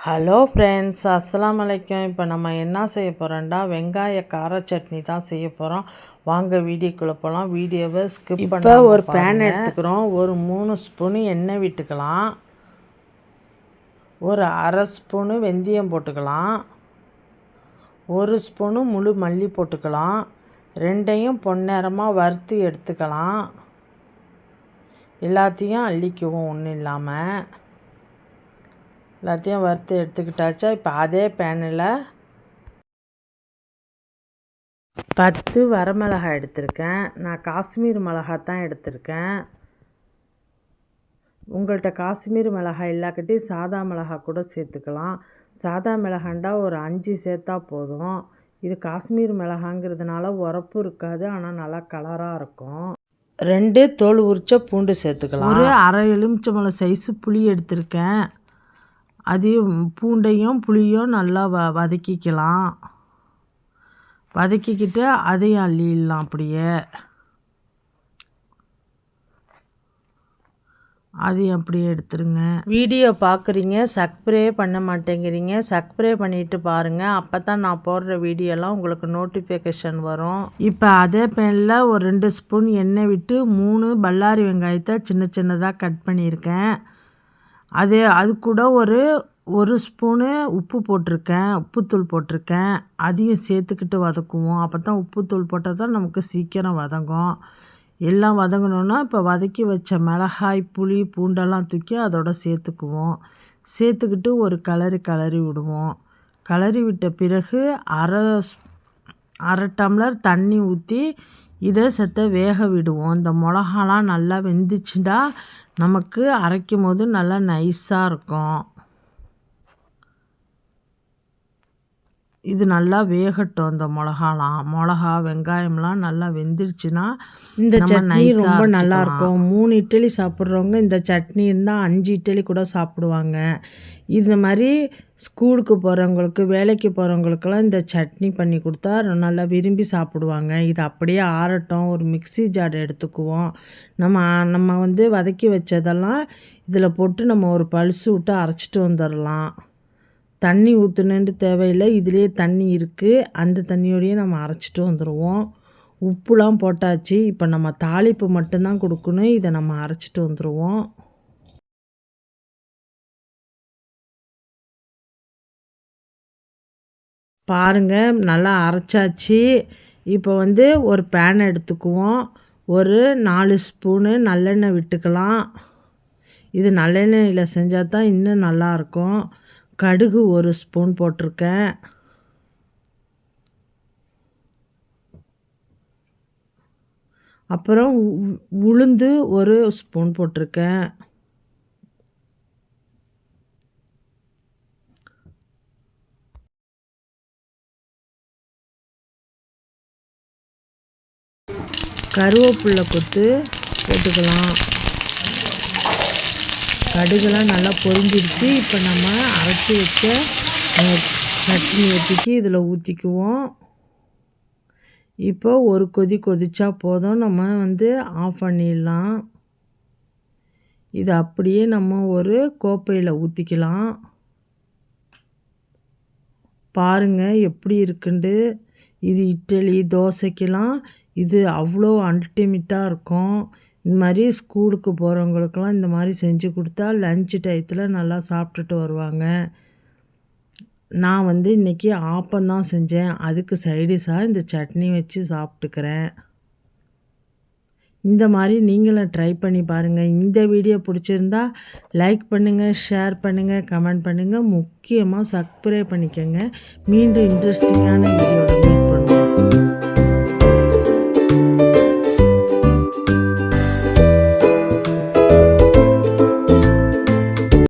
Hello friends, அஸ்ஸலாமு அலைக்கும். இப்போ நம்ம என்ன செய்ய போகிறோம்டா, வெங்காய கார சட்னி தான் செய்ய போகிறோம். வாங்க வீடியோக்குள்ளே போகலாம். வீடியோவை ஸ்கிப் பண்ண ஒரு பேன் எடுத்துக்கிறோம். ஒரு 3 ஸ்பூனு எண்ணெய் விட்டுக்கலாம். ஒரு அரை ஸ்பூனு வெந்தயம் போட்டுக்கலாம். 1 ஸ்பூனு முழு மல்லி போட்டுக்கலாம். ரெண்டையும் பொன்னிறமாக வறுத்து எடுத்துக்கலாம். எல்லாத்தையும் அள்ளிக்குவோம் ஒன்றும் இல்லாமல். எல்லாத்தையும் வறுத்து எடுத்துக்கிட்டாச்சா. இப்போ அதே பேனில் 10 வரமிளகாய் எடுத்திருக்கேன். நான் காஷ்மீர் மிளகாய் தான் எடுத்திருக்கேன். உங்கள்கிட்ட காஷ்மீர் மிளகாய் இல்லாக்கட்டி சாதா மிளகாய் கூட சேர்த்துக்கலாம். சாதா மிளகாண்டா ஒரு 5 சேர்த்தா போதும். இது காஷ்மீர் மிளகாங்கிறதுனால உரப்பு இருக்காது, ஆனால் நல்லா கலராக இருக்கும். 2 தோல் உரிச்ச பூண்டு சேர்த்துக்கலாம். ஒரு அரை எலுமிச்சம்பழம் சைஸு புளி எடுத்திருக்கேன். அதையும் பூண்டையும் புளியும் நல்லா வதக்கிக்கலாம். வதக்கிக்கிட்டு அதையும் அள்ளிடலாம். அப்படியே அதையும் அப்படியே எடுத்துருங்க. வீடியோ பார்க்குறீங்க, சப்ஸ்கிரைபே பண்ண மாட்டேங்கிறீங்க. சப்ஸ்கிரைப் பண்ணிவிட்டு பாருங்கள். அப்போ தான் நான் போடுற வீடியோலாம் உங்களுக்கு நோட்டிஃபிகேஷன் வரும். இப்போ அதே பேனில் ஒரு 2 ஸ்பூன் எண்ணெய் விட்டு 3 பல்லாரி வெங்காயத்தை சின்ன சின்னதாக கட் பண்ணியிருக்கேன். அது கூட ஒரு ஸ்பூனு உப்பு போட்டிருக்கேன், உப்புத்தூள் போட்டிருக்கேன். அதையும் சேர்த்துக்கிட்டு வதக்குவோம். அப்போ தான் உப்புத்தூள் போட்டால் தான் நமக்கு சீக்கிரம் வதங்கும். எல்லாம் வதங்கணுன்னா இப்போ வதக்கி வச்ச மிளகாய், புளி, பூண்டெல்லாம் தூக்கி அதோட சேர்த்துக்குவோம். சேர்த்துக்கிட்டு ஒரு கிளறி விடுவோம். கிளறி விட்ட பிறகு அரை டம்ளர் தண்ணி ஊற்றி இதை வேக விடுவோம். இந்த மிளகாலாம் நல்லா வெந்துச்சுட்டா நமக்கு அரைக்கும் போது நல்லா நைஸாக இருக்கும். இது நல்லா வேகட்டும். இந்த மிளகா வெங்காயம்லாம் நல்லா வெந்துருச்சுன்னா இந்த சட்னி ரொம்ப நல்லாயிருக்கும். 3 இட்லி சாப்பிட்றவங்க இந்த சட்னி இருந்தால் 5 இட்லி கூட சாப்பிடுவாங்க. இந்த மாதிரி ஸ்கூலுக்கு போகிறவங்களுக்கு, வேலைக்கு போகிறவங்களுக்கெல்லாம் இந்த சட்னி பண்ணி கொடுத்தா நல்லா விரும்பி சாப்பிடுவாங்க. இது அப்படியே ஆறட்டும். ஒரு மிக்ஸி ஜார் எடுத்துக்குவோம். நம்ம வதக்கி வச்சதெல்லாம் இதில் போட்டு நம்ம ஒரு பல்ஸ் விட்டு அரைச்சிட்டு வந்துடலாம். தண்ணி ஊற்றணுன்ட்டு தேவையில்லை, இதிலே தண்ணி இருக்குது. அந்த தண்ணியோடையே நம்ம அரைச்சிட்டு வந்துடுவோம். உப்புலாம் போட்டாச்சு. இப்போ நம்ம தாளிப்பு மட்டும்தான் கொடுக்கணும். இதை நம்ம அரைச்சிட்டு வந்துடுவோம். பாருங்கள், நல்லா அரைச்சாச்சு. இப்போ ஒரு பேன் எடுத்துக்குவோம். ஒரு 4 ஸ்பூனு நல்லெண்ணெய் விட்டுக்கலாம். இது நல்லெண்ணெயில் செஞ்சால் தான் இன்னும் நல்லாயிருக்கும். கடுகு 1 ஸ்பூன் போட்டிருக்கேன். அப்புறம் உளுந்து 1 ஸ்பூன் போட்டிருக்கேன். கருவேப்பிலை கொத்து போட்டுக்கலாம். கடுகுலாம் நல்லா பொரிஞ்சிருச்சு. இப்போ நம்ம அரைச்சி வச்ச சட்னி ஊற்றிக்கி இதில் ஊற்றிக்குவோம். இப்போ ஒரு கொதிச்சா போதும். நம்ம ஆஃப் பண்ணிடலாம். இது அப்படியே நம்ம ஒரு கோப்பையில் ஊற்றிக்கலாம். பாருங்கள் எப்படி இருக்குண்டு. இது இட்லி, தோசைக்கெல்லாம் இது அவ்வளோ அல்டிமேட்டாக இருக்கும். இந்த மாதிரி ஸ்கூலுக்கு போகிறவங்களுக்கெல்லாம் இந்த மாதிரி செஞ்சு கொடுத்தா லன்ச் டயத்தில் நல்லா சாப்பிட்டுட்டு வருவாங்க. நான் இன்றைக்கி ஆப்பம்தான் செஞ்சேன். அதுக்கு சைடிஷாக இந்த சட்னி வச்சு சாப்பிட்டுக்கிறேன். இந்த மாதிரி நீங்களும் ட்ரை பண்ணி பாருங்கள். இந்த வீடியோ பிடிச்சிருந்தா லைக் பண்ணுங்கள், ஷேர் பண்ணுங்கள், கமெண்ட் பண்ணுங்கள். முக்கியமாக சப்ஸ்கிரைப் பண்ணிக்கோங்க. மீண்டும் இன்ட்ரெஸ்டிங்கான வீடியோட